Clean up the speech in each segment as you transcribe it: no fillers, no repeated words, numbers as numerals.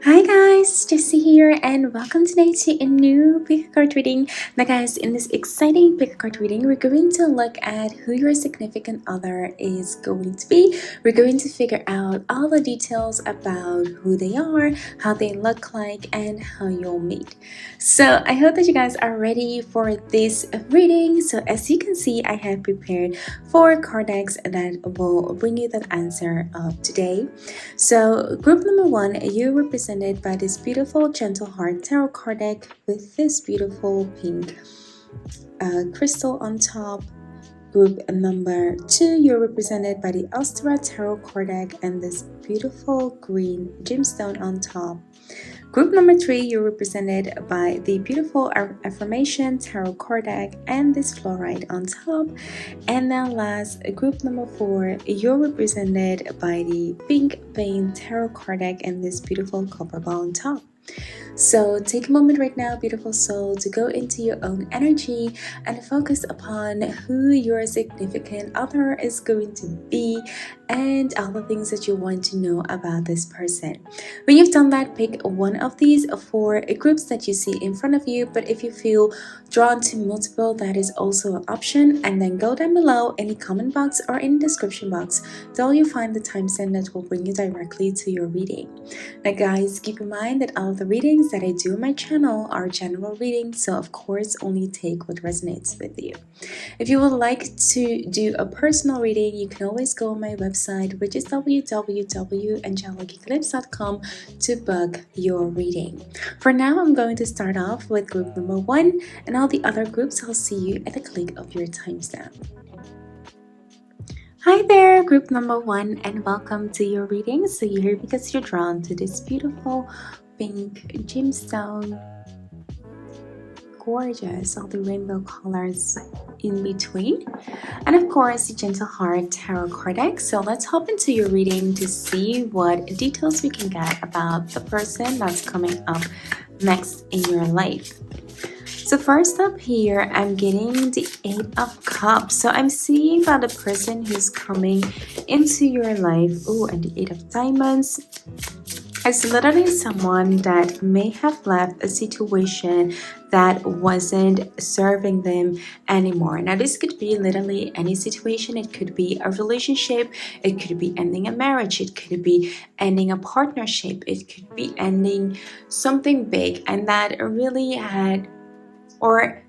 Hi guys, Jessy here and welcome today to a new pick a card reading. Now guys, in this exciting pick a card reading, we're going to look at who your significant other is going to be. We're going to figure out all the details about who they are, how they look like, and how you'll meet. So I hope that you guys are ready for this reading. So as you can see, I have prepared 4 card decks that will bring you that answer of today. So group number 1, you represented by this beautiful gentle heart tarot card deck with this beautiful pink crystal on top. Group number 2, you're represented by the Ostara tarot card deck and this beautiful green gemstone on top. Group number 3, you're represented by the beautiful affirmation tarot card deck and this fluorite on top. And then last, group number 4, you're represented by the pink vein tarot card deck and this beautiful copper ball on top. So take a moment right now, beautiful soul, to go into your own energy and focus upon who your significant other is going to be and all the things that you want to know about this person. When you've done that, pick one of these 4 groups that you see in front of you, but if you feel drawn to multiple, that is also an option. And then go down below in the comment box or in the description box till you find the timestamp that will bring you directly to your reading. Now guys, keep in mind that all of the readings that I do on my channel are general readings, so of course only take what resonates with you. If you would like to do a personal reading, you can always go on my website, which is www.angeliceclipse.com, to book your reading. For now, I'm going to start off with group number 1, and all the other groups I'll see you at the click of your timestamp. Hi there, group number 1, and welcome to your reading. So you're here because you're drawn to this beautiful pink gemstone. Gorgeous, all the rainbow colors in between, and of course the gentle heart tarot card deck. So let's hop into your reading to see what details we can get about the person that's coming up next in your life. So first up here, I'm getting the 8 of Cups. So I'm seeing that the person who's coming into your life, and the 8 of Diamonds, is literally someone that may have left a situation that wasn't serving them anymore. Now this could be literally any situation. It could be a relationship, it could be ending a marriage, it could be ending a partnership, it could be ending something big and that really had or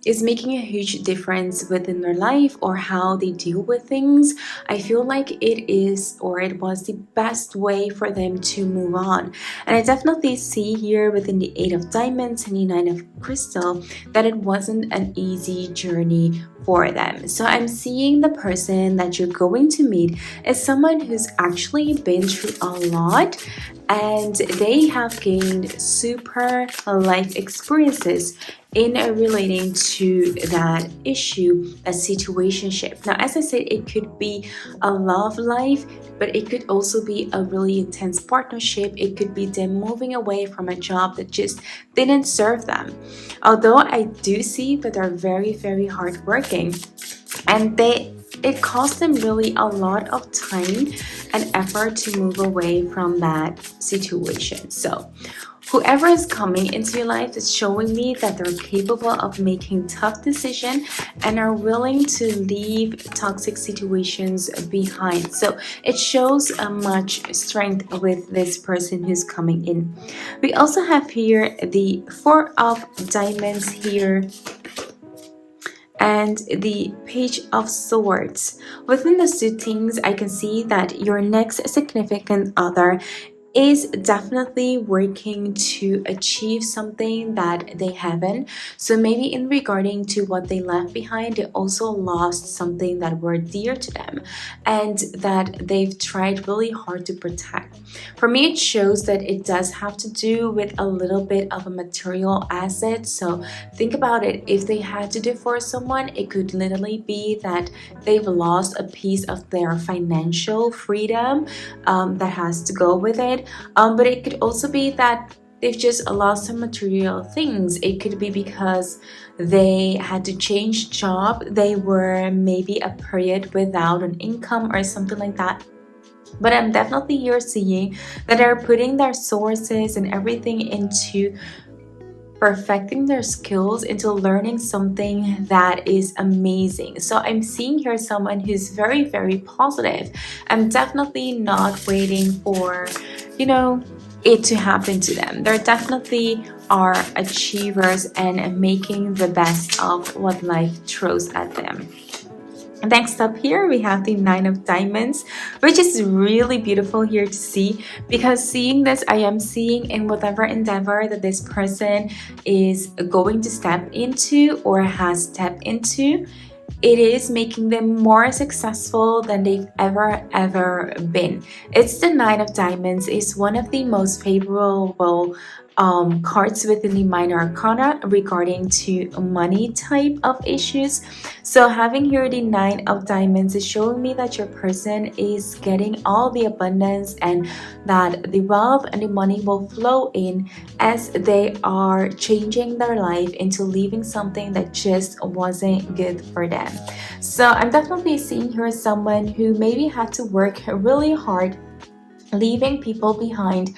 is making a huge difference within their life or how they deal with things. I feel like it is, or it was, the best way for them to move on. And I definitely see here within the 8 of Diamonds and the 9 of Crystal that it wasn't an easy journey for them. So I'm seeing the person that you're going to meet is someone who's actually been through a lot, and they have gained super life experiences in relating to that issue, a situationship. Now, as I said, it could be a love life, but it could also be a really intense partnership. It could be them moving away from a job that just didn't serve them. Although I do see that they're very, very hardworking, and it cost them really a lot of time and effort to move away from that situation. So whoever is coming into your life is showing me that they're capable of making tough decisions and are willing to leave toxic situations behind. So it shows a much strength with this person who's coming in. We also have here the 4 of Diamonds here and the Page of Swords. Within the two things, I can see that your next significant other is definitely working to achieve something that they haven't. So maybe in regarding to what they left behind, they also lost something that were dear to them and that they've tried really hard to protect. For me, it shows that it does have to do with a little bit of a material asset. So think about it. If they had to divorce someone, it could literally be that they've lost a piece of their financial freedom that has to go with it. But it could also be that they've just lost some material things. It could be because they had to change job. They were maybe a period without an income or something like that. But I'm definitely here seeing that they're putting their sources and everything into perfecting their skills, into learning something that is amazing. So I'm seeing here someone who's very, very positive. I'm definitely not waiting for, you know, it to happen to them. They're definitely are achievers and making the best of what life throws at them. Next up here, we have the Nine of Diamonds, which is really beautiful here to see, because seeing this, I am seeing in whatever endeavor that this person is going to step into or has stepped into, it is making them more successful than they've ever been. It's the Nine of Diamonds is one of the most favorable cards within the minor arcana regarding to money type of issues. So having here the Nine of Diamonds is showing me that your person is getting all the abundance and that the wealth and the money will flow in as they are changing their life into leaving something that just wasn't good for them. So I'm definitely seeing here someone who maybe had to work really hard leaving people behind,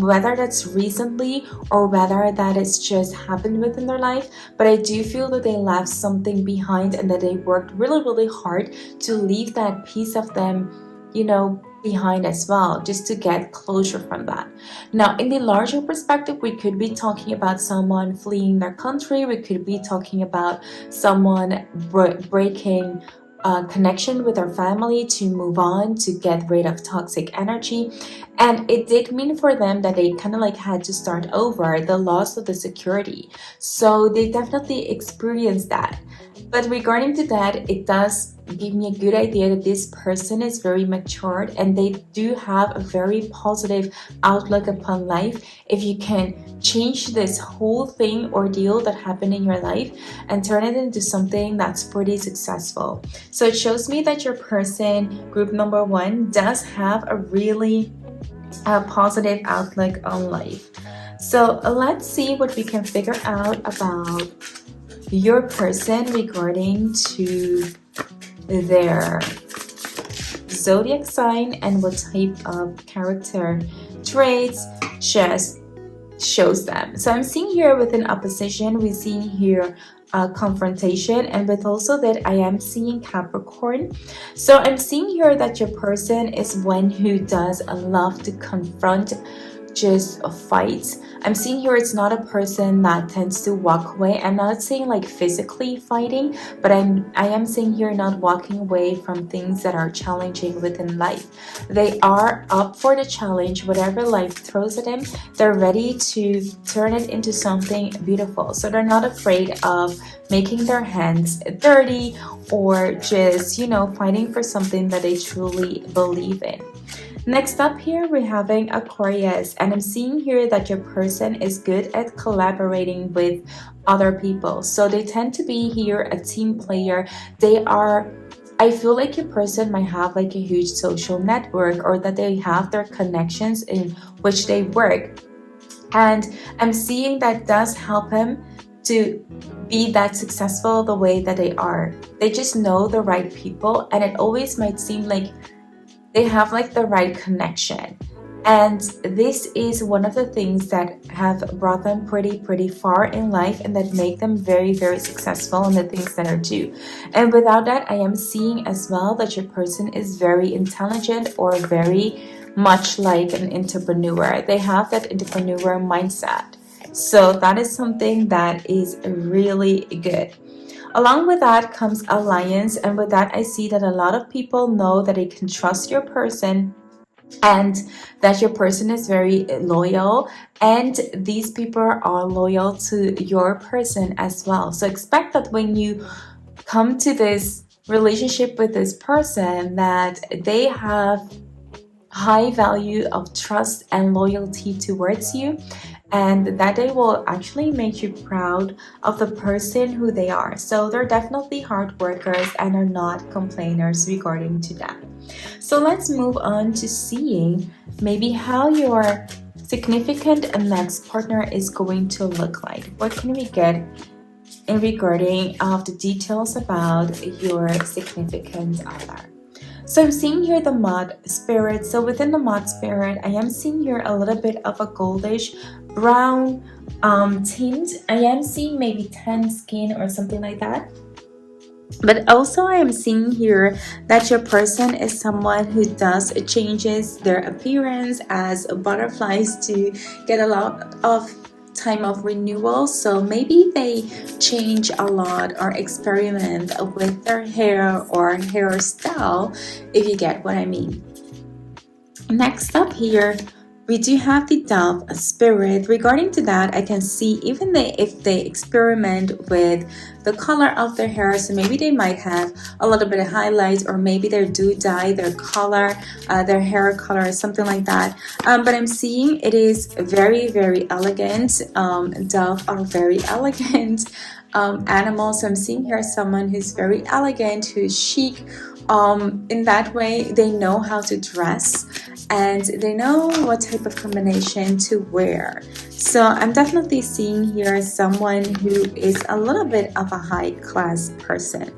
whether that's recently or whether that it's just happened within their life. But I do feel that they left something behind and that they worked really hard to leave that piece of them, behind as well, just to get closure from that. Now, in the larger perspective, we could be talking about someone fleeing their country. We could be talking about someone breaking connection with our family to move on, to get rid of toxic energy. And it did mean for them that they kind of like had to start over, the loss of the security. So they definitely experienced that. But regarding to that, it does give me a good idea that this person is very matured and they do have a very positive outlook upon life. If you can change this whole thing ordeal that happened in your life and turn it into something that's pretty successful. So it shows me that your person, group number one, does have a really positive outlook on life. So let's see what we can figure out about your person regarding to their zodiac sign and what type of character traits just shows them. So I'm seeing here with an opposition, we're seeing here confrontation, and with also that I am seeing Capricorn. So I'm seeing here that your person is one who does love to confront, just fights. I'm seeing here it's not a person that tends to walk away. I'm not saying like physically fighting, but I am saying here not walking away from things that are challenging within life. They are up for the challenge, whatever life throws at them. They're ready to turn it into something beautiful. So they're not afraid of making their hands dirty or just, fighting for something that they truly believe in. Next up here, we're having Aquarius, and I'm seeing here that your person is good at collaborating with other people. So they tend to be here a team player. I feel like your person might have like a huge social network, or that they have their connections in which they work. And I'm seeing that does help him to be that successful the way that they are. They just know the right people, and it always might seem like they have like the right connection. And this is one of the things that have brought them pretty far in life and that make them very successful in the things that are due. And without that, I am seeing as well that your person is very intelligent or very much like an entrepreneur. They have that entrepreneur mindset. So that is something that is really good. Along with that comes alliance, and with that I see that a lot of people know that they can trust your person and that your person is very loyal, and these people are loyal to your person as well. So expect that when you come to this relationship with this person, that they have high value of trust and loyalty towards you, and that they will actually make you proud of the person who they are. So they're definitely hard workers and are not complainers regarding to that. So let's move on to seeing maybe how your significant and next partner is going to look like. What can we get in regarding of the details about your significant other? So I'm seeing here the mud spirit. So within the mud spirit, I am seeing here a little bit of a goldish brown tint. I am seeing maybe tan skin or something like that. But also I am seeing here that your person is someone who does changes their appearance as butterflies to get a lot of time of renewal. So maybe they change a lot or experiment with their hair or hairstyle, if you get what I mean. Next up here, we do have the dove spirit. Regarding to that, I can see even if they experiment with the color of their hair, so maybe they might have a little bit of highlights, or maybe they do dye their color, their hair color, something like that. But I'm seeing it is very, very elegant. Dove are very elegant animals. So I'm seeing here someone who's very elegant, who's chic. In that way, they know how to dress and they know what type of combination to wear. So I'm definitely seeing here someone who is a little bit of a high class person.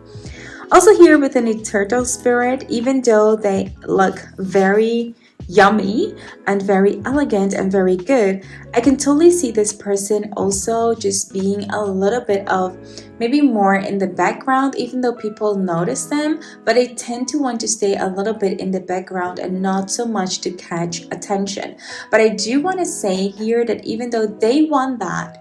Also here within a turtle spirit, even though they look very yummy and very elegant and very good, I can totally see this person also just being a little bit of maybe more in the background, even though people notice them, but they tend to want to stay a little bit in the background and not so much to catch attention. But I do want to say here that even though they want that,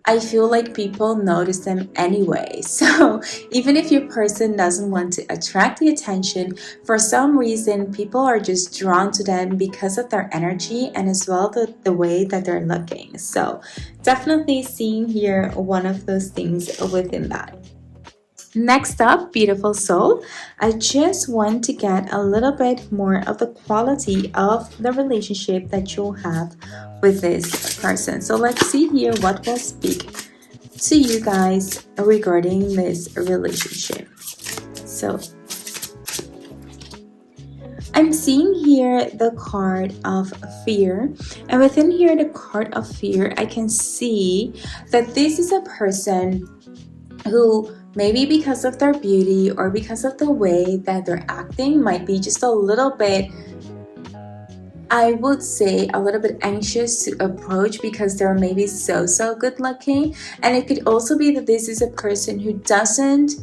I feel like people notice them anyway. So even if your person doesn't want to attract the attention, for some reason people are just drawn to them because of their energy and as well the way that they're looking. So definitely seeing here one of those things within that. Next up, beautiful soul, I just want to get a little bit more of the quality of the relationship that you'll have with this person. So let's see here what will speak to you guys regarding this relationship. So I'm seeing here the card of fear, and within here the card of fear, I can see that this is a person who maybe because of their beauty or because of the way that they're acting might be just a little bit, I would say, a little bit anxious to approach because they're maybe so good looking. And it could also be that this is a person who doesn't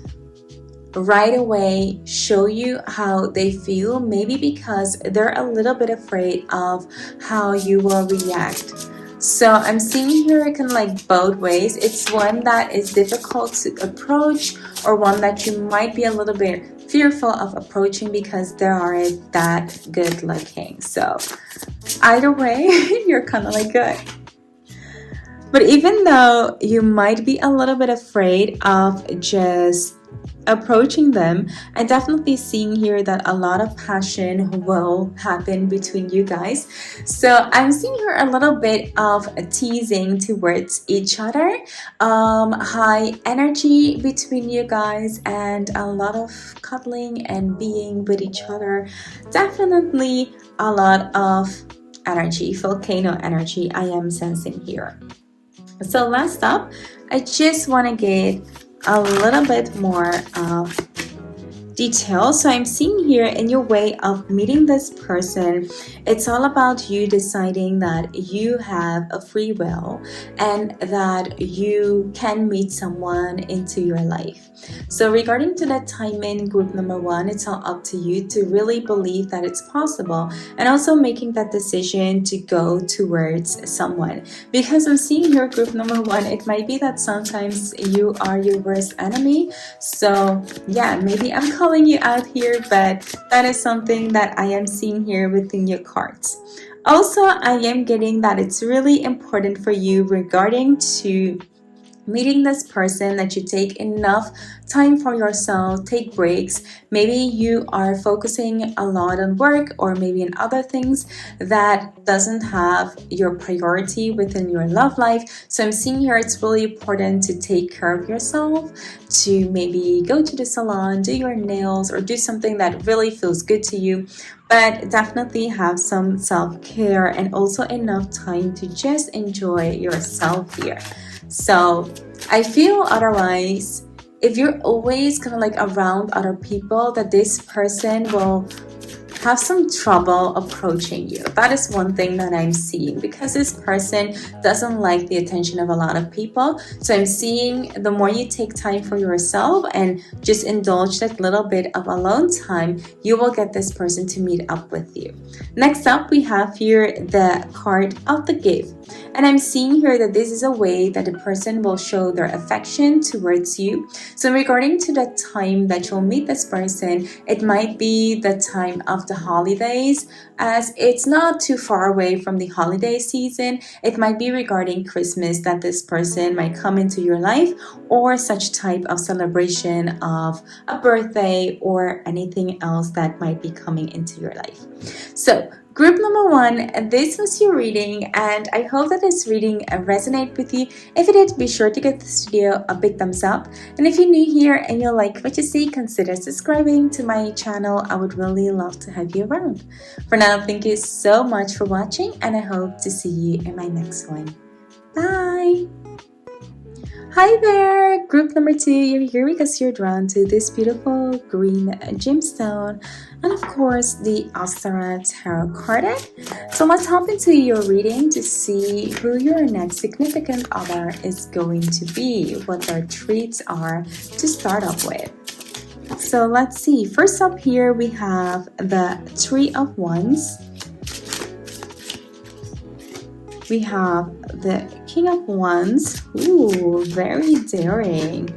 right away show you how they feel, maybe because they're a little bit afraid of how you will react. So I'm seeing here it can like both ways. It's one that is difficult to approach or one that you might be a little bit fearful of approaching because they aren't that good looking. So either way, you're kind of like good. But even though you might be a little bit afraid of just approaching them, I'm definitely seeing here that a lot of passion will happen between you guys. So I'm seeing here a little bit of teasing towards each other, high energy between you guys, and a lot of cuddling and being with each other. Definitely a lot of energy, volcano energy I am sensing here. So last up, I just want to get a little bit more of detail. So I'm seeing here in your way of meeting this person, it's all about you deciding that you have a free will and that you can meet someone into your life. So regarding to that timing, group number one, it's all up to you to really believe that it's possible and also making that decision to go towards someone. Because I'm seeing here group number one, it might be that sometimes you are your worst enemy. So yeah, maybe I'm calling you out here, but that is something that I am seeing here within your cards. Also, I am getting that it's really important for you regarding to meeting this person that you take enough time for yourself, take breaks. Maybe you are focusing a lot on work or maybe in other things that doesn't have your priority within your love life. So I'm seeing here it's really important to take care of yourself, to maybe go to the salon, do your nails, or do something that really feels good to you. But definitely have some self-care and also enough time to just enjoy yourself here. So I feel otherwise if you're always kind of like around other people, that this person will have some trouble approaching you. That is one thing that I'm seeing, because this person doesn't like the attention of a lot of people. So I'm seeing the more you take time for yourself and just indulge that little bit of alone time, you will get this person to meet up with you. Next up, we have here the card of the gift. And I'm seeing here that this is a way that the person will show their affection towards you. So regarding to the time that you'll meet this person, it might be the time of the holidays, as it's not too far away from the holiday season. It might be regarding Christmas that this person might come into your life, or such type of celebration of a birthday or anything else that might be coming into your life. So group number one, this was your reading, and I hope that this reading resonated with you. If it did, be sure to give this video a big thumbs up. And if you're new here and you like what you see, consider subscribing to my channel. I would really love to have you around. For now, thank you so much for watching, and I hope to see you in my next one. Bye! Hi there! Group number two, you're here because you're drawn to this beautiful green gemstone and of course the Astara Tarot card deck. So let's hop into your reading to see who your next significant other is going to be, what their traits are to start off with. So let's see. First up here we have the Three of Wands. We have the King of Wands. Ooh, very daring.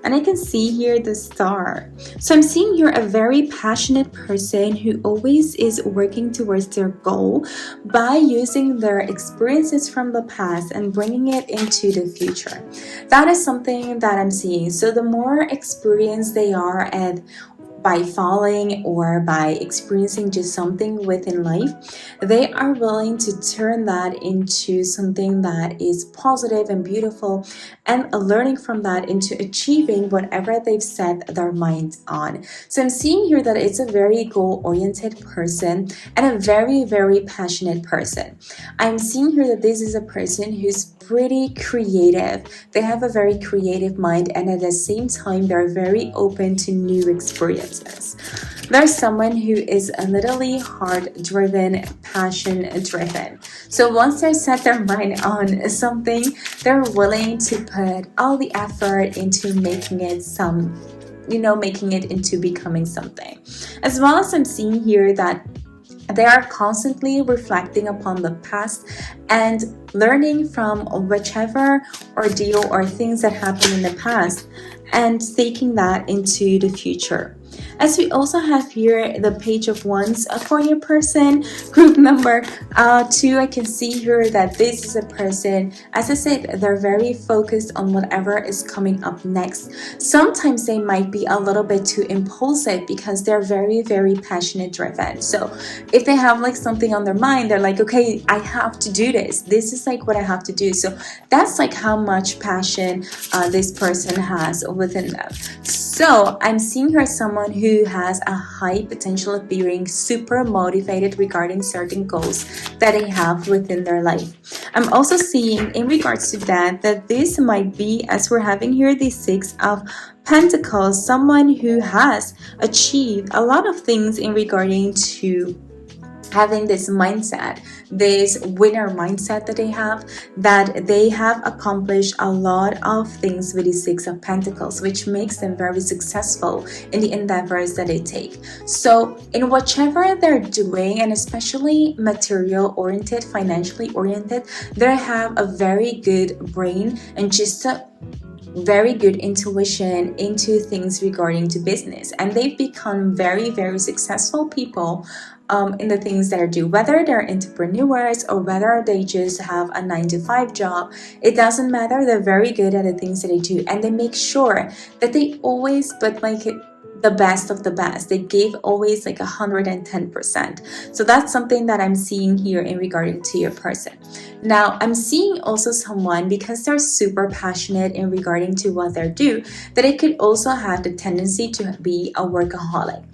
And I can see here the Star. So I'm seeing you're a very passionate person who always is working towards their goal by using their experiences from the past and bringing it into the future. That is something that I'm seeing. So the more experienced they are at by falling or by experiencing just something within life, they are willing to turn that into something that is positive and beautiful, and learning from that into achieving whatever they've set their mind on. So I'm seeing here that it's a very goal-oriented person and a very, very passionate person. I'm seeing here that this is a person who's pretty creative. They have a very creative mind, and at the same time they're very open to new experiences. There's someone who is literally heart-driven, passion-driven. So once they set their mind on something, they're willing to put all the effort into making it making it into becoming something. As well as I'm seeing here that they are constantly reflecting upon the past and learning from whichever ordeal or things that happened in the past and taking that into the future. As we also have here the Page of Wands for your person. Group number two, I can see here that this is a person, as I said, they're very focused on whatever is coming up next. Sometimes they might be a little bit too impulsive because they're very, very passionate driven. So if they have like something on their mind, they're like, okay, I have to do this. This is like what I have to do. So that's like how much passion this person has within them. So I'm seeing her someone who has a high potential of being super motivated regarding certain goals that they have within their life. I'm also seeing in regards to that this might be, as we're having here the Six of Pentacles, someone who has achieved a lot of things in regarding to having this mindset, this winner mindset that they have accomplished a lot of things with the Six of Pentacles, which makes them very successful in the endeavors that they take. So in whichever they're doing, and especially material oriented, financially oriented, they have a very good brain and just a very good intuition into things regarding to business, and they've become very, very successful people in the things that they do, whether they're entrepreneurs or whether they just have a 9-to-5 job. It doesn't matter. They're very good at the things that they do, and they make sure that they always put like the best of the best. They gave always like 110%. So that's something that I'm seeing here in regarding to your person. Now I'm seeing also someone, because they're super passionate in regarding to what they do, that it could also have the tendency to be a workaholic.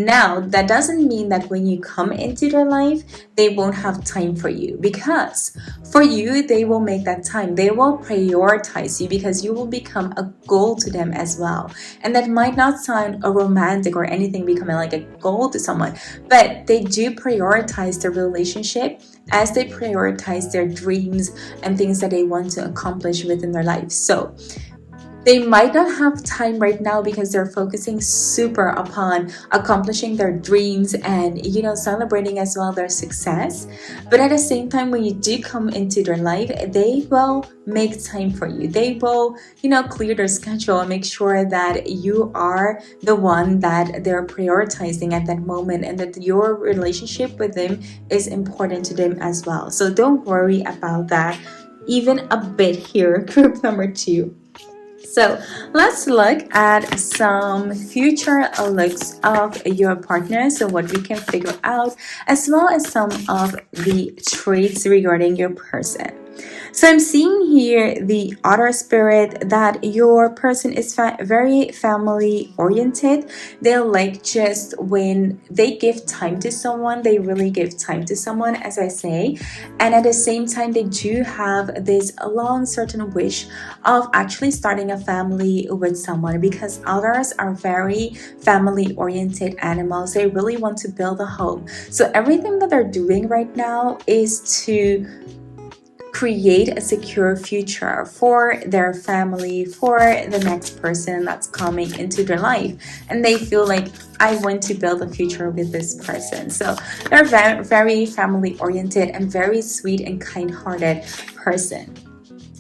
Now, that doesn't mean that when you come into their life, they won't have time for you, because for you, they will make that time. They will prioritize you because you will become a goal to them as well. And that might not sound a romantic or anything, becoming like a goal to someone, but they do prioritize the relationship as they prioritize their dreams and things that they want to accomplish within their life. So they might not have time right now because they're focusing super upon accomplishing their dreams and, celebrating as well their success. But at the same time, when you do come into their life, they will make time for you. They will, clear their schedule and make sure that you are the one that they're prioritizing at that moment, and that your relationship with them is important to them as well. So don't worry about that even a bit here, group number 2. So let's look at some future looks of your partner, so what we can figure out, as well as some of the traits regarding your person. So I'm seeing here the Otter spirit, that your person is very family oriented. They'll like, just when they give time to someone, they really give time to someone, as I say. And at the same time, they do have this long certain wish of actually starting a family with someone, because others are very family oriented animals. They really want to build a home. So everything that they're doing right now is to create a secure future for their family, for the next person that's coming into their life. And they feel like, I want to build a future with this person. So they're very, very family oriented and very sweet and kind-hearted person.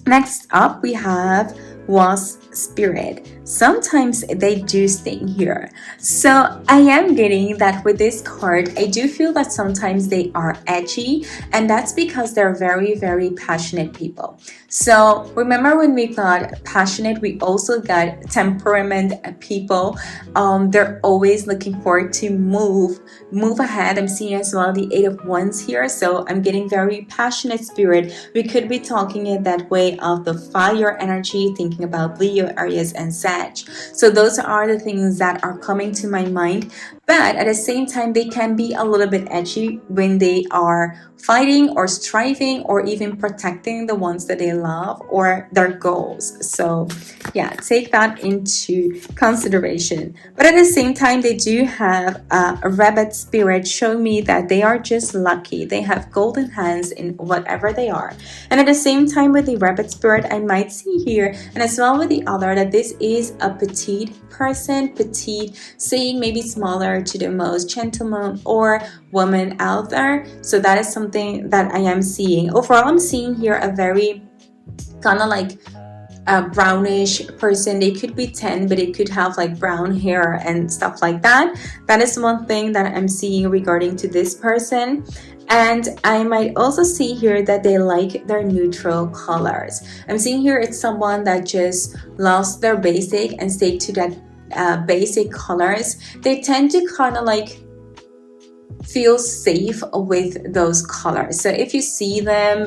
Next up, we have Wasp spirit. Sometimes they do stay here. So I am getting that with this card. I do feel that sometimes they are edgy, and that's because they're very, very passionate people. So remember, when we got passionate, we also got temperament people. They're always looking forward to move ahead. I'm seeing as well the 8 of Wands here. So I'm getting very passionate spirit. We could be talking it that way of the fire energy, thinking about Leo, Aries, and Sag. So those are the things that are coming to my mind. But at the same time, they can be a little bit edgy when they are fighting or striving or even protecting the ones that they love or their goals. So yeah, take that into consideration. But at the same time, they do have a rabbit spirit, showing me that they are just lucky. They have golden hands in whatever they are. And at the same time, with the rabbit spirit, I might see here, and as well with the other, that this is a petite person, petite, saying maybe smaller to the most gentleman or woman out there. So that is something that I am seeing. Overall, I'm seeing here a very kind of like a brownish person. They could be 10, but it could have like brown hair and stuff like that. That is one thing that I'm seeing regarding to this person. And I might also see here that they like their neutral colors. I'm seeing here it's someone that just loves their basic and stay to that basic colors. They tend to kind of like feel safe with those colors. So if you see them,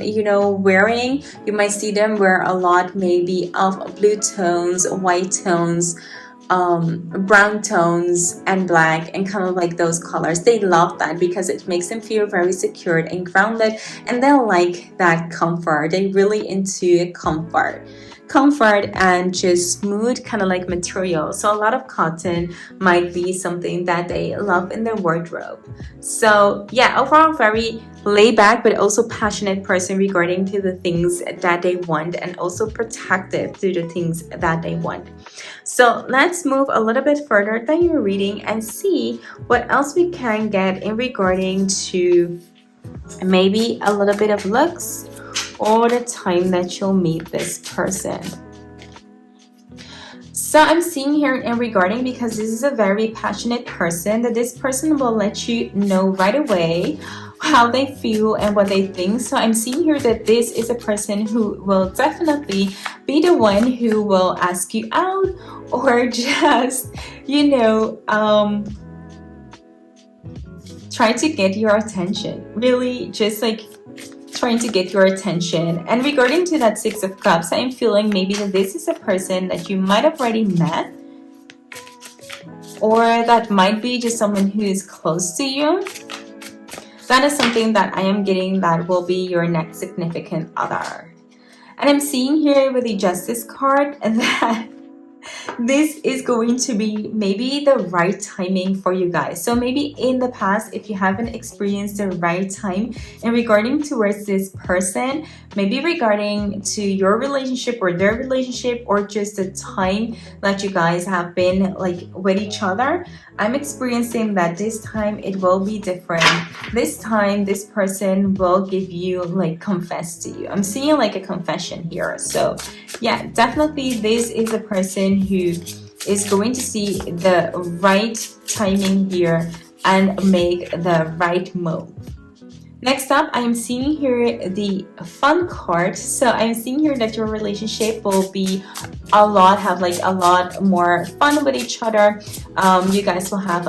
wearing, you might see them wear a lot maybe of blue tones, white tones, brown tones, and black, and kind of like those colors. They love that because it makes them feel very secured and grounded, and they'll like that comfort. They're really into comfort and just smooth kind of like material. So a lot of cotton might be something that they love in their wardrobe. So yeah, overall very laid back but also passionate person regarding to the things that they want, and also protective to the things that they want. So let's move a little bit further than your reading and see what else we can get in regarding to maybe a little bit of looks or the time that you'll meet this person. So I'm seeing here in regarding, because this is a very passionate person, that this person will let you know right away how they feel and what they think. So I'm seeing here that this is a person who will definitely be the one who will ask you out, or just, try to get your attention. Really just like trying to get your attention. And regarding to that 6 of Cups, I'm feeling maybe that this is a person that you might have already met, or that might be just someone who is close to you. That is something that I am getting that will be your next significant other. And I'm seeing here with the Justice card that this is going to be maybe the right timing for you guys. So maybe in the past, if you haven't experienced the right time and regarding towards this person, maybe regarding to your relationship or their relationship, or just the time that you guys have been like with each other, I'm experiencing that this time it will be different. This time this person will give you, like, confess to you. I'm seeing like a confession here. So yeah, definitely this is a person who is going to see the right timing here and make the right move. Next up, I'm seeing here the fun card. So I'm seeing here that your relationship will be have like a lot more fun with each other. You guys will have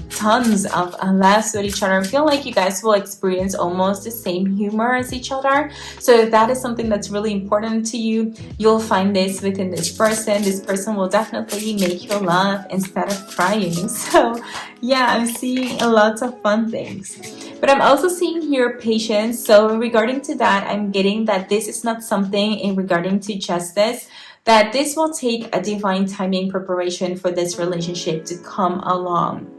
tons of laughs with each other. I feel like you guys will experience almost the same humor as each other. So if that is something that's really important to you, you'll find this within this person. This person will definitely make you laugh instead of crying. So yeah, I'm seeing a lot of fun things. But I'm also seeing here patience. So regarding to that, I'm getting that this is not something in regarding to justice, that this will take a divine timing preparation for this relationship to come along.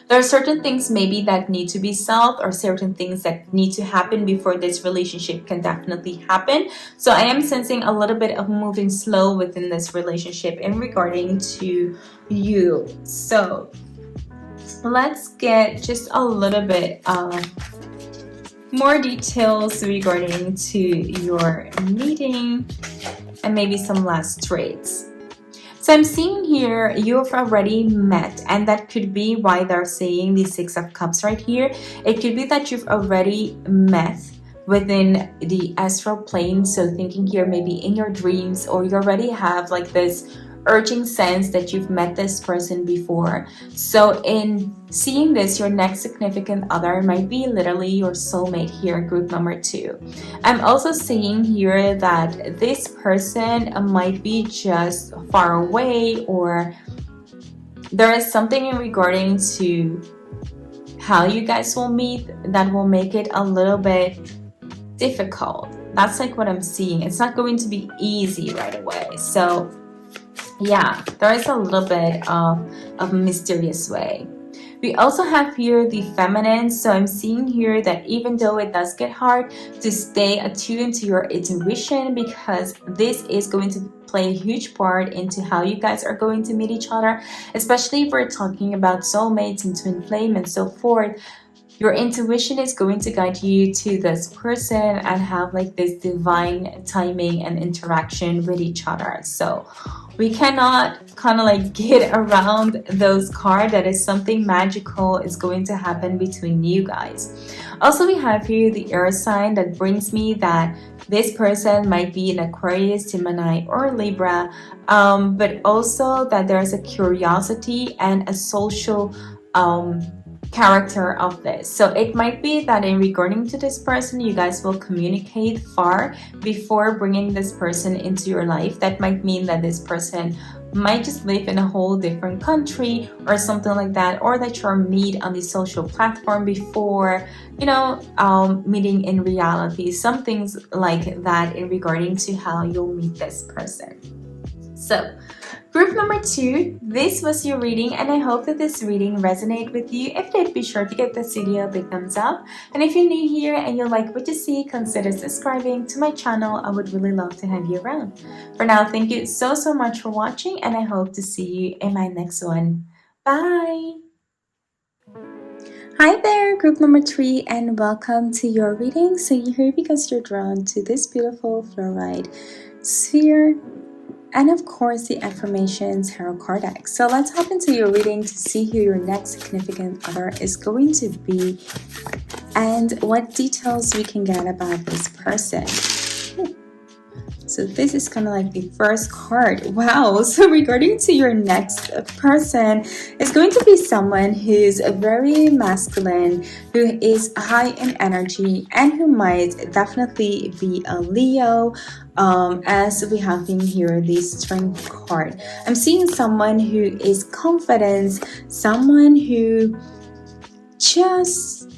There are certain things maybe that need to be solved, or certain things that need to happen before this relationship can definitely happen. So I am sensing a little bit of moving slow within this relationship in regarding to you. So let's get just a little bit more details regarding to your meeting and maybe some last traits. So I'm seeing here you've already met, and that could be why they're saying the Six of Cups right here. It could be that you've already met within the astral plane. So thinking here maybe in your dreams, or you already have like this urging sense that you've met this person before. So in seeing this, your next significant other might be literally your soulmate here, group number 2. I'm also seeing here that this person might be just far away, or there is something in regarding to how you guys will meet that will make it a little bit difficult. That's like what I'm seeing. It's not going to be easy right away. So yeah, there is a little bit of a mysterious way. We also have here the feminine. So I'm seeing here that even though it does get hard to stay attuned to your intuition, because this is going to play a huge part into how you guys are going to meet each other, especially if we're talking about soulmates and twin flame and so forth. Your intuition is going to guide you to this person and have like this divine timing and interaction with each other. So we cannot kind of like get around those cards. That is something magical is going to happen between you guys. Also, we have here the air sign that brings me that this person might be an Aquarius, Gemini, or Libra, but also that there's a curiosity and a social character of this. So it might be that in regarding to this person, you guys will communicate far before bringing this person into your life. That might mean that this person might just live in a whole different country or something like that, or that you'll meet on the social platform before, meeting in reality. Some things like that in regarding to how you'll meet this person. So group number 2, this was your reading, and I hope that this reading resonated with you. If it did, be sure to give this video a big thumbs up. And if you're new here and you like what you see, consider subscribing to my channel. I would really love to have you around. For now, thank you so much for watching, and I hope to see you in my next one. Bye! Hi there, group number 3, and welcome to your reading. So you're here because you're drawn to this beautiful fluorite sphere, and of course the affirmations tarot card deck. So let's hop into your reading to see who your next significant other is going to be and what details we can get about this person. So this is kind of like the first card. Wow. So regarding to your next person, it's going to be someone who's very masculine, who is high in energy, and who might definitely be a Leo. As we have in here, the strength card. I'm seeing someone who is confident, someone who just,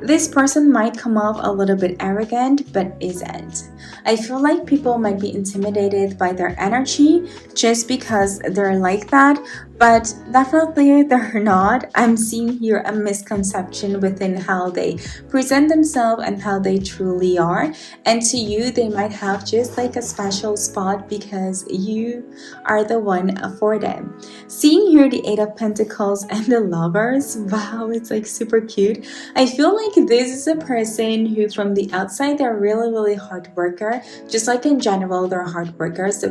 this person might come off a little bit arrogant, but isn't. I feel like people might be intimidated by their energy just because they're like that, but definitely they're not. I'm seeing here a misconception within how they present themselves and how they truly are. And to you, they might have just like a special spot because you are the one for them. Seeing here the Eight of Pentacles and the Lovers, wow, it's like super cute. I feel like this is a person who from the outside, they're really hard worker. Just like in general, they're hard workers.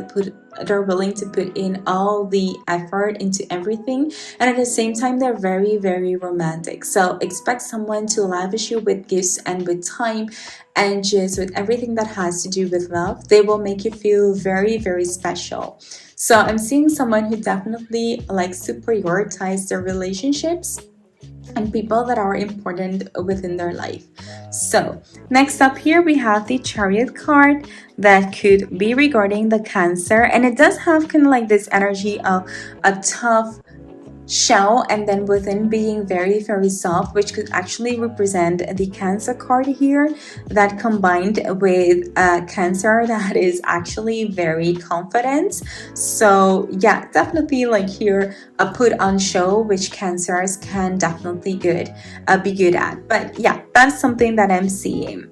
They're willing to put in all the effort into everything, and at the same time they're very romantic. So expect someone to lavish you with gifts and with time and just with everything that has to do with love. They will make you feel very special. So I'm seeing someone who definitely likes to prioritize their relationships and people that are important within their life. So next up here we have the Chariot card that could be regarding the Cancer, and it does have kind of like this energy of a tough shell and then within being very soft, which could actually represent the Cancer card here, that combined with Cancer that is actually very confident. So yeah, definitely like here a put on show, which Cancers can definitely be good at. But yeah, that's something that I'm seeing.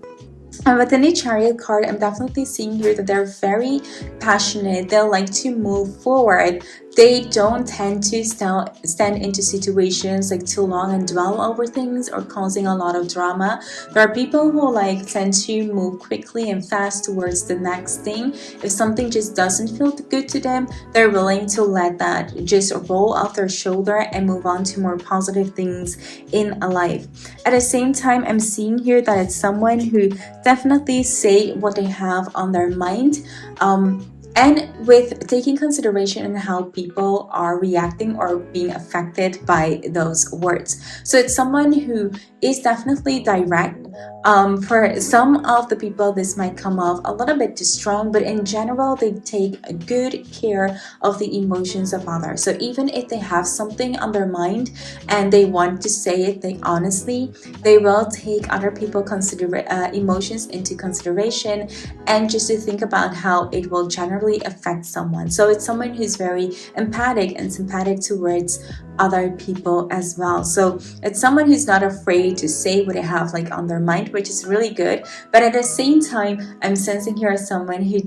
And within the Chariot card, I'm definitely seeing here that they're very passionate. They like to move forward. They don't tend to stand into situations like too long and dwell over things or causing a lot of drama. There are people who like tend to move quickly and fast towards the next thing. If something just doesn't feel good to them, they're willing to let that just roll off their shoulder and move on to more positive things in life. At the same time, I'm seeing here that it's someone who definitely say what they have on their mind. And with taking consideration in how people are reacting or being affected by those words. So it's someone who is definitely direct. For some of the people, this might come off a little bit too strong, but in general, they take good care of the emotions of others. So even if they have something on their mind and they want to say it, they will take other people's emotions into consideration and just to think about how it will generally affect someone. So it's someone who's very empathic and sympathetic towards other people as well. So it's someone who's not afraid to say what they have like on their mind, which is really good. But at the same time, I'm sensing here someone who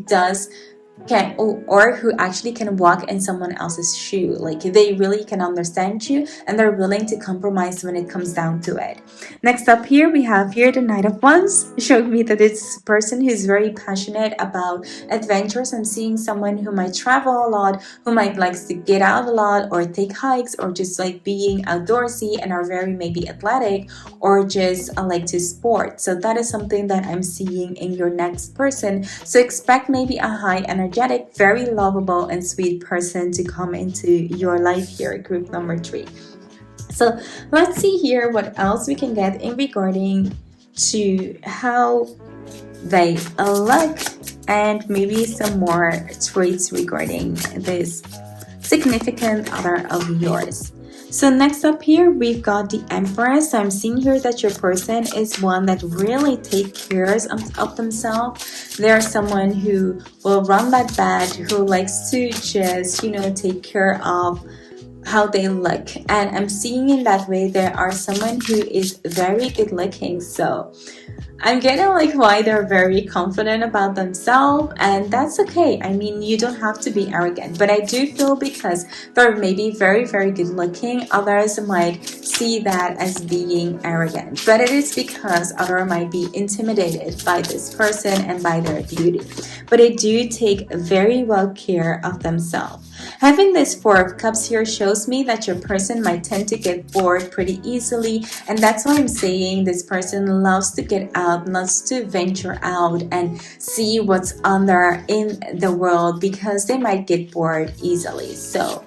who actually can walk in someone else's shoe. Like they really can understand you and they're willing to compromise when it comes down to it. Next up here we have here the Knight of Wands. Showed me that it's a person who's very passionate about adventures. I'm seeing someone who might travel a lot, who might like to get out a lot or take hikes or just like being outdoorsy and are very maybe athletic or just like to sport. So that is something that I'm seeing in your next person. So expect maybe a high energetic, very lovable and sweet person to come into your life here, group number 3. So let's see here what else we can get in regarding to how they look and maybe some more traits regarding this significant other of yours. So next up here, we've got the Empress. I'm seeing here that your person is one that really takes care of themselves. They're someone who will run that bed, who likes to just, take care of how they look. And I'm seeing in that way there are someone who is very good looking. So I'm getting like why they're very confident about themselves, and that's okay. I mean, you don't have to be arrogant, but I do feel because they're maybe very good looking, others might see that as being arrogant, but it is because others might be intimidated by this person and by their beauty. But they do take very well care of themselves. Having this Four of Cups here shows me that your person might tend to get bored pretty easily, and that's why I'm saying this person loves to get out, loves to venture out and see what's on there in the world, because they might get bored easily. So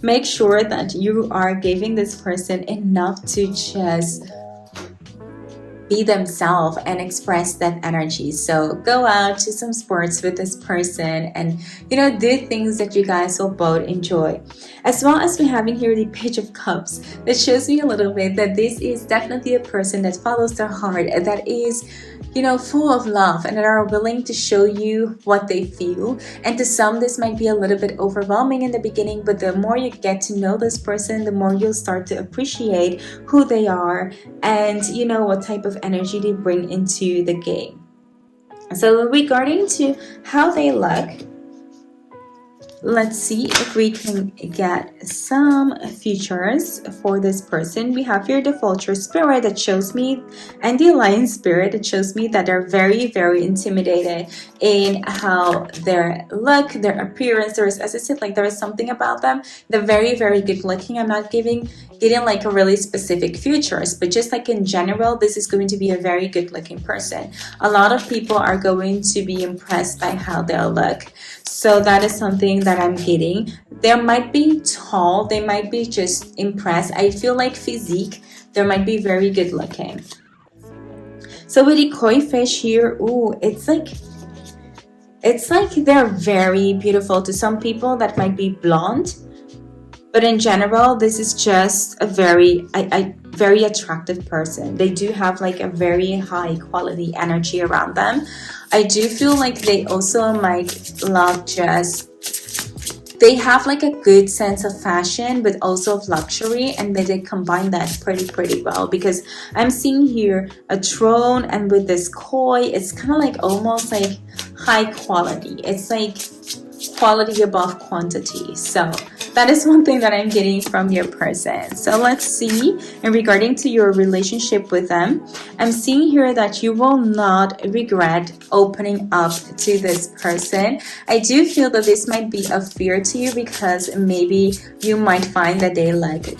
make sure that you are giving this person enough to just be themselves and express that energy. So go out to some sports with this person and do things that you guys will both enjoy. As well as we have in here the Page of Cups, that shows me a little bit that this is definitely a person that follows their heart, that is full of love, and that are willing to show you what they feel. And to some, this might be a little bit overwhelming in the beginning, but the more you get to know this person, the more you'll start to appreciate who they are and what type of energy they bring into the game. So regarding to how they look, let's see if we can get some features for this person. We have here the Vulture Spirit that shows me, and the Lion Spirit that shows me that they're very, very intimidated in how their look, their appearance. As I said, there is something about them. They're very, very good looking. I'm not getting like a really specific features, but just in general, this is going to be a very good looking person. A lot of people are going to be impressed by how they'll look. So that is something that I'm getting. They might be tall, they might be just impressed. I feel like physique, they might be very good looking. So with the koi fish here, it's like they're very beautiful. To some people that might be blonde, but in general, this is just a very attractive person. They do have a very high quality energy around them. I do feel like they also might love they have a good sense of fashion, but also of luxury, and they combine that pretty well, because I'm seeing here a throne, and with this koi, it's kind of almost high quality. It's quality above quantity. So that is one thing that I'm getting from your person. So let's see, and regarding to your relationship with them, I'm seeing here that you will not regret opening up to this person. I do feel that this might be a fear to you, because maybe you might find that they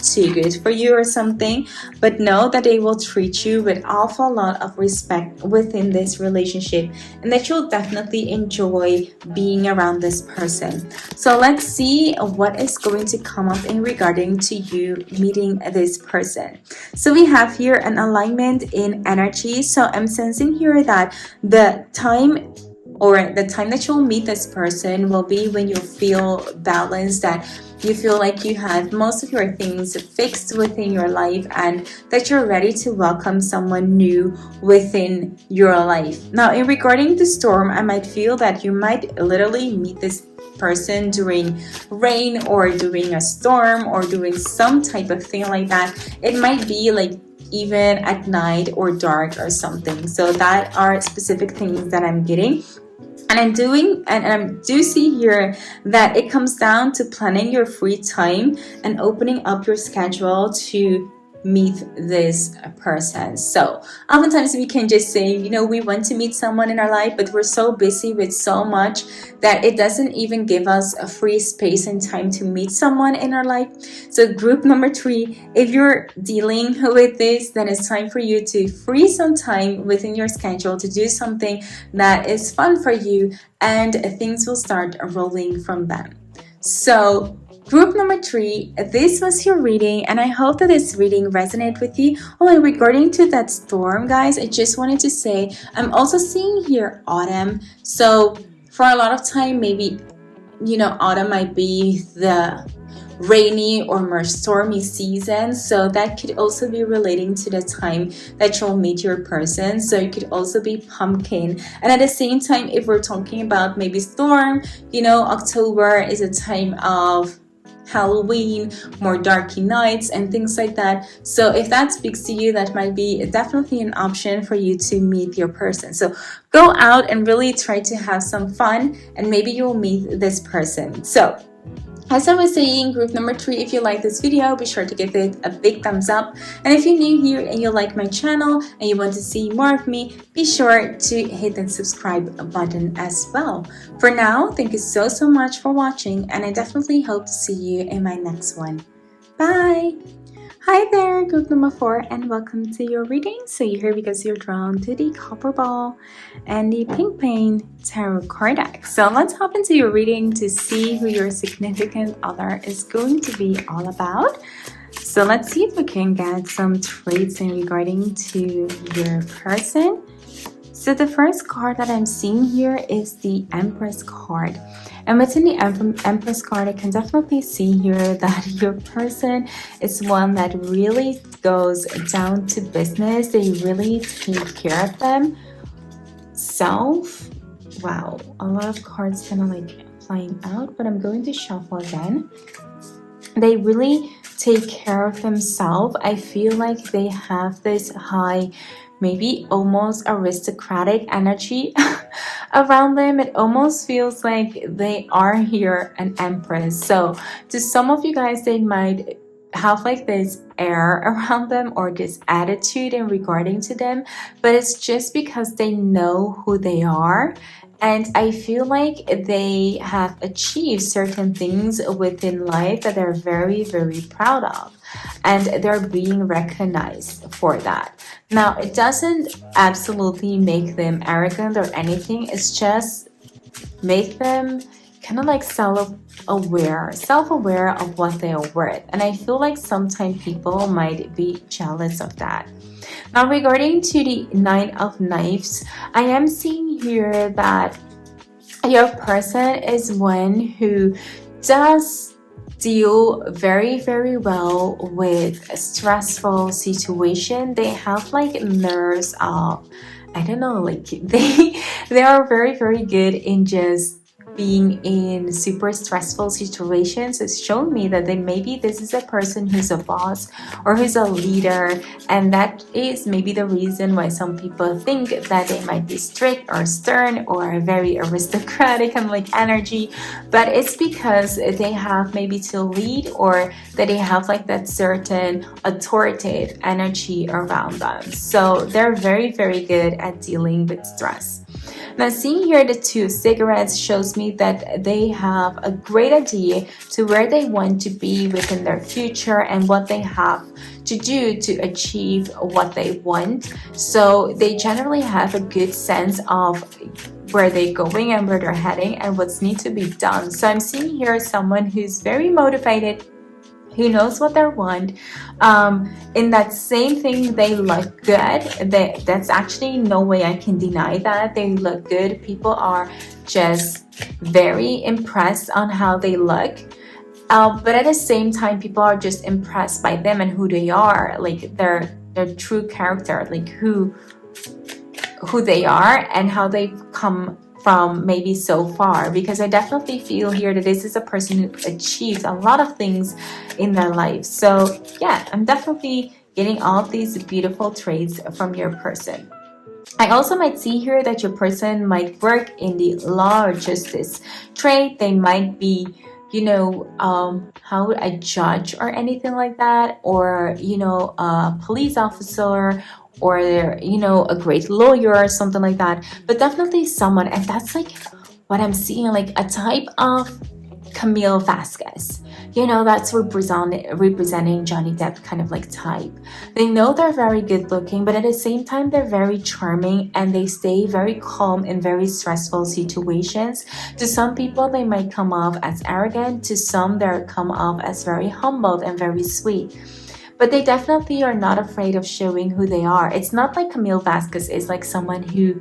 too good for you or something, but know that they will treat you with awful lot of respect within this relationship, and that you'll definitely enjoy being around this person. So let's see what is going to come up in regarding to you meeting this person. So we have here an alignment in energy. So I'm sensing here that the time that you'll meet this person will be when you feel balanced, that you feel like you had most of your things fixed within your life, and that you're ready to welcome someone new within your life. Now, in regarding the storm, I might feel that you might literally meet this person during rain, or during a storm, or doing some type of thing like that. It might be even at night or dark or something. So that are specific things that I'm getting. And I do see here that it comes down to planning your free time and opening up your schedule to meet this person. So oftentimes we can just say, we want to meet someone in our life, but we're so busy with so much that it doesn't even give us a free space and time to meet someone in our life. So group number 3, if you're dealing with this, then it's time for you to free some time within your schedule to do something that is fun for you, and things will start rolling from them. So group number 3, this was your reading, and I hope that this reading resonated with you. And regarding to that storm, guys, I just wanted to say, I'm also seeing here autumn. So for a lot of time, maybe, autumn might be the rainy or more stormy season. So that could also be relating to the time that you'll meet your person. So it could also be pumpkin. And at the same time, if we're talking about maybe storm, October is a time of Halloween, more darky nights and things like that. So if that speaks to you, that might be definitely an option for you to meet your person. So go out and really try to have some fun, and maybe you'll meet this person. So As I was saying, group number 3, if you like this video, be sure to give it a big thumbs up. And if you're new here and you like my channel and you want to see more of me, be sure to hit the subscribe button as well. For now, thank you so much for watching, and I definitely hope to see you in my next one. Bye! Hi there, group number 4, and welcome to your reading. So you're here because you're drawn to the copper ball and the pink pain tarot card deck. So let's hop into your reading to see who your significant other is going to be all about. So let's see if we can get some traits in regarding to your person. So the first card that I'm seeing here is the Empress card. And within the Empress card, I can definitely see here that your person is one that really goes down to business. They really take care of themselves. Wow, a lot of cards kind of like flying out, but I'm going to shuffle again. They really take care of themselves. I feel like they have this high, maybe almost aristocratic energy around them. It almost feels like they are here an empress. So to some of you guys, they might have like this air around them or this attitude in regarding to them, but it's just because they know who they are. And I feel like they have achieved certain things within life that they're very, very proud of. And they're being recognized for that. Now, it doesn't absolutely make them arrogant or anything. It's just make them kind of like self-aware of what they are worth. And I feel like sometimes people might be jealous of that. Now, regarding to the Nine of Knives, I am seeing here that your person is one who does deal very, very well with a stressful situation. They have like nerves of, I don't know, like they are very, very good in just being in super stressful situations. It's shown me that maybe this is a person who's a boss or who's a leader, and that is maybe the reason why some people think that they might be strict or stern or very aristocratic and like energy, but it's because they have maybe to lead, or that they have like that certain authoritative energy around them. So they're very, very good at dealing with stress. Now, seeing here the 2 cigarettes shows me that they have a great idea to where they want to be within their future and what they have to do to achieve what they want. So they generally have a good sense of where they're going and where they're heading and what's need to be done. So I'm seeing here someone who's very motivated, who knows what they want. In that same thing, they look good. That's actually no way I can deny that. They look good. People are just very impressed on how they look. But at the same time, people are just impressed by them and who they are, like their true character, like who they are and how they've come from maybe so far. Because I definitely feel here that this is a person who achieved a lot of things in their life. So yeah, I'm definitely getting all of these beautiful traits from your person. I also might see here that your person might work in the law or justice trade. They might be, you know, how would I judge or anything like that, or, you know, a police officer, or they're, you know, a great lawyer or something like that. But definitely someone, and that's like what I'm seeing, like a type of Camille Vasquez. You know, that's representing Johnny Depp kind of like type. They know they're very good looking, but at the same time, they're very charming and they stay very calm in very stressful situations. To some people, they might come off as arrogant. To some, they come off as very humbled and very sweet. But they definitely are not afraid of showing who they are. It's not like Camille Vasquez is like someone who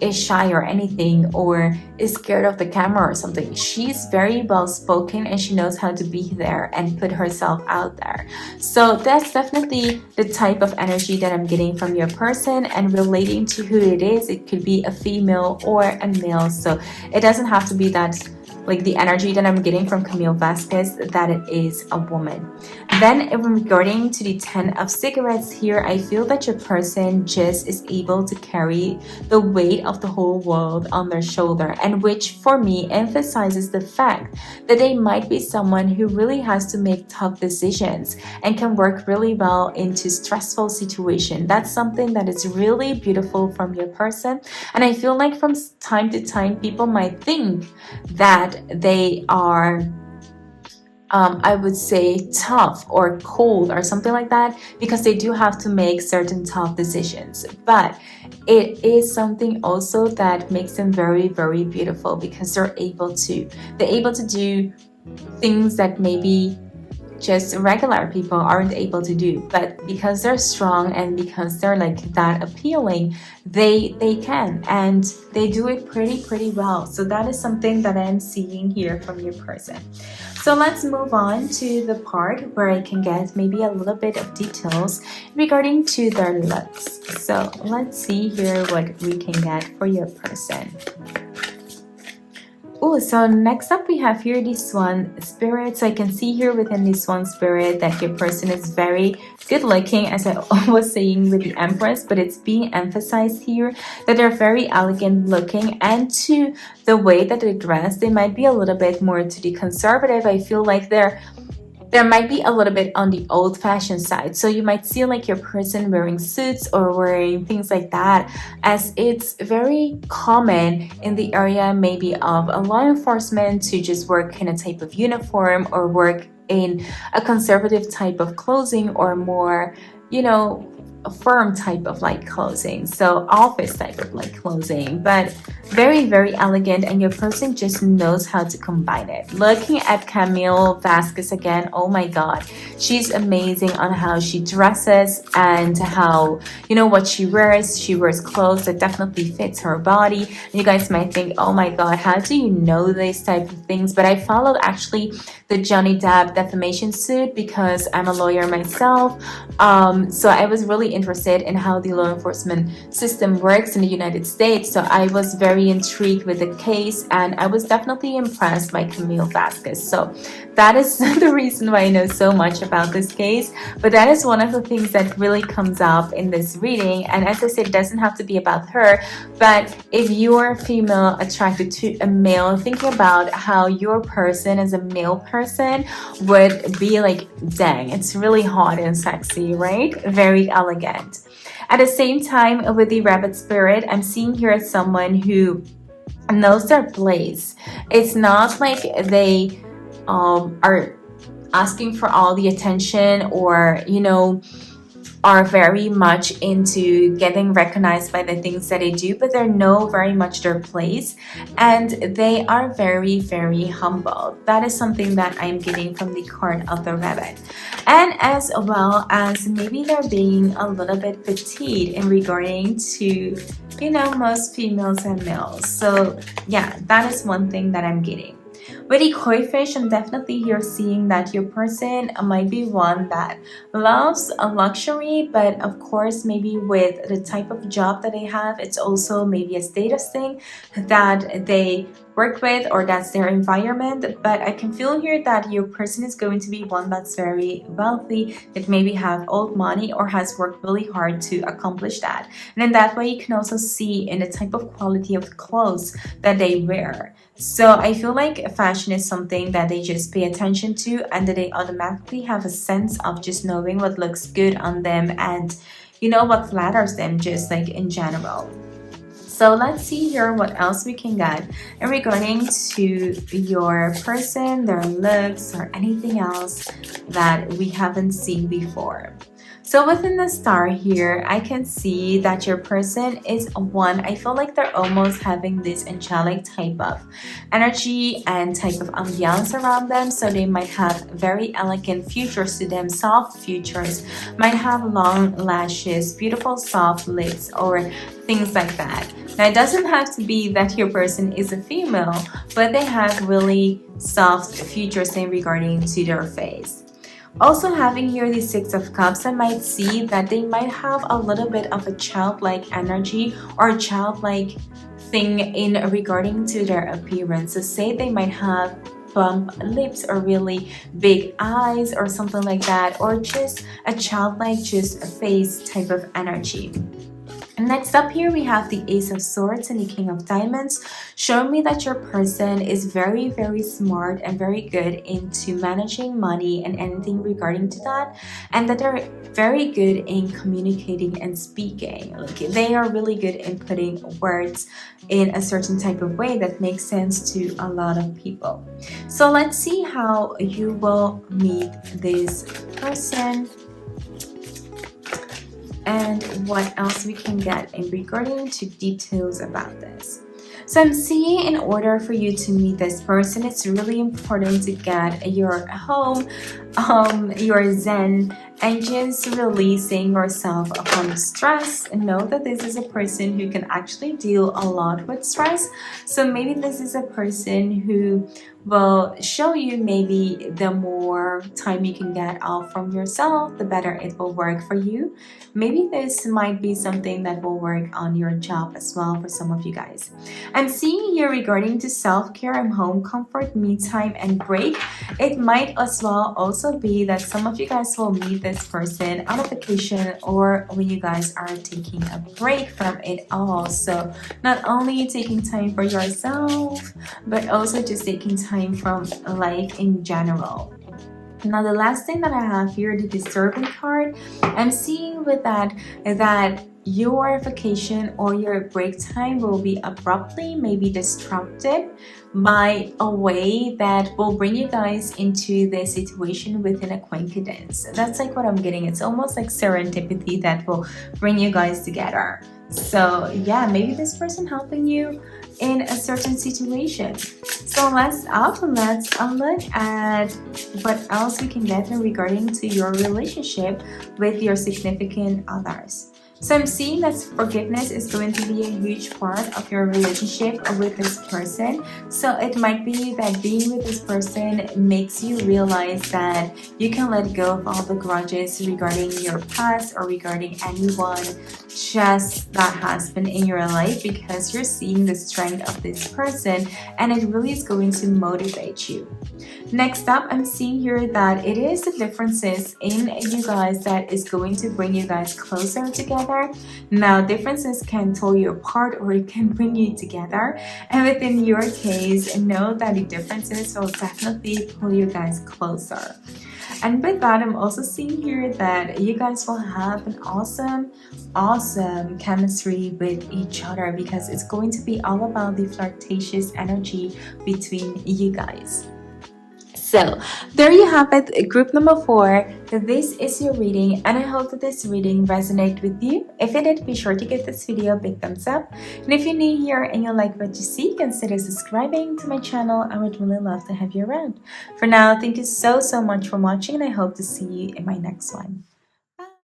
is shy or anything, or is scared of the camera or something. She's very well spoken and she knows how to be there and put herself out there. So that's definitely the type of energy that I'm getting from your person, and relating to who it is. It could be a female or a male, so it doesn't have to be that like the energy that I'm getting from Camille Vasquez, that it is a woman. Then regarding to the 10 of cigarettes here, I feel that your person just is able to carry the weight of the whole world on their shoulder, and which for me emphasizes the fact that they might be someone who really has to make tough decisions and can work really well into stressful situations. That's something that is really beautiful from your person. And I feel like from time to time people might think that they are I would say tough or cold or something like that, because they do have to make certain tough decisions. But it is something also that makes them very, very beautiful, because they're able to do things that maybe just regular people aren't able to do, but because they're strong and because they're like that appealing, they can, and they do it pretty well. So that is something that I'm seeing here from your person. So let's move on to the part where I can get maybe a little bit of details regarding to their looks. So let's see here what we can get for your person. Oh, so next up we have here this one spirit. So I can see here within this one spirit that your person is very good looking, as I was saying with the Empress, but it's being emphasized here that they're very elegant looking, and to the way that they dress, they might be a little bit more to the conservative. I feel like there might be a little bit on the old-fashioned side. So you might see like your person wearing suits or wearing things like that, as it's very common in the area maybe of a law enforcement to just work in a type of uniform or work in a conservative type of clothing, or more, you know, a firm type of like clothing, so office type of like clothing, but very elegant, and your person just knows how to combine it. Looking at Camille Vasquez again, oh my god, she's amazing on how she dresses and how, you know, what she wears clothes that definitely fits her body. And you guys might think, oh my god, how do you know these type of things? But I followed actually the Johnny Depp defamation suit because I'm a lawyer myself, so I was really interested in how the law enforcement system works in the United States. So I was very intrigued with the case, and I was definitely impressed by Camille Vasquez. So that is the reason why I know so much about this case. But that is one of the things that really comes up in this reading. And as I said, it doesn't have to be about her, but if you are a female attracted to a male, thinking about how your person as a male person would be like, dang, it's really hot and sexy, right? Very elegant. At the same time, with the rabbit spirit, I'm seeing here someone who knows their place. It's not like they are asking for all the attention, or, you know, are very much into getting recognized by the things that they do, but they know very much their place, and they are very humble. That is something that I'm getting from the card of the rabbit. And as well as maybe they're being a little bit petite in regarding to, you know, most females and males. So yeah, that is one thing that I'm getting. With the koi fish, I'm definitely here seeing that your person might be one that loves a luxury, but of course maybe with the type of job that they have, it's also maybe a status thing that they work with, or that's their environment. But I can feel here that your person is going to be one that's very wealthy, that maybe have old money or has worked really hard to accomplish that. And in that way, you can also see in the type of quality of clothes that they wear. So I feel like fashion is something that they just pay attention to, and that they automatically have a sense of just knowing what looks good on them, and, you know, what flatters them, just like in general. So let's see here what else we can get in regarding to your person, their looks, or anything else that we haven't seen before. So within the star here, I can see that your person is one. I feel like they're almost having this angelic type of energy and type of ambiance around them. So they might have very elegant features to them, soft features, might have long lashes, beautiful soft lips, or things like that. Now, it doesn't have to be that your person is a female, but they have really soft features in regarding to their face. Also having here the Six of Cups, I might see that they might have a little bit of a childlike energy or childlike thing in regarding to their appearance. So say they might have plump lips or really big eyes or something like that, or just a childlike just a face type of energy. And next up here we have the Ace of Swords and the King of Diamonds, showing me that your person is very smart and very good into managing money and anything regarding to that, and that they're very good in communicating and speaking. Like they are really good in putting words in a certain type of way that makes sense to a lot of people. So let's see how you will meet this person and what else we can get in regarding to details about this. So I'm seeing in order for you to meet this person, it's really important to get your home, your zen, and just releasing yourself from stress. And know that this is a person who can actually deal a lot with stress. So maybe this is a person who will show you maybe the more time you can get off from yourself, the better it will work for you. Maybe this might be something that will work on your job as well for some of you guys. I'm seeing here regarding to self-care and home comfort, me time and break. It might as well also be that some of you guys will meet this person on a vacation or when you guys are taking a break from it all. So not only taking time for yourself, but also just taking time from life in general. Now the last thing that I have here, the Disturbing card, I'm seeing with that your vacation or your break time will be abruptly maybe disrupted by a way that will bring you guys into the situation within a coincidence. That's like what I'm getting. It's almost like serendipity that will bring you guys together. So yeah, maybe this person helping you in a certain situation. So let's look at what else we can get regarding to your relationship with your significant others. So I'm seeing that forgiveness is going to be a huge part of your relationship with this person. So it might be that being with this person makes you realize that you can let go of all the grudges regarding your past or regarding anyone just that has been in your life, because you're seeing the strength of this person and it really is going to motivate you. Next up, I'm seeing here that it is the differences in you guys that is going to bring you guys closer together. Now, differences can pull you apart or it can bring you together. And within your case, know that the differences will definitely pull you guys closer. And with that, I'm also seeing here that you guys will have an awesome chemistry with each other, because it's going to be all about the flirtatious energy between you guys. So there you have it, group number 4. This is your reading, and I hope that this reading resonated with you. If it did, be sure to give this video a big thumbs up. And if you're new here and you like what you see, consider subscribing to my channel. I would really love to have you around. For now, thank you so much for watching, and I hope to see you in my next one.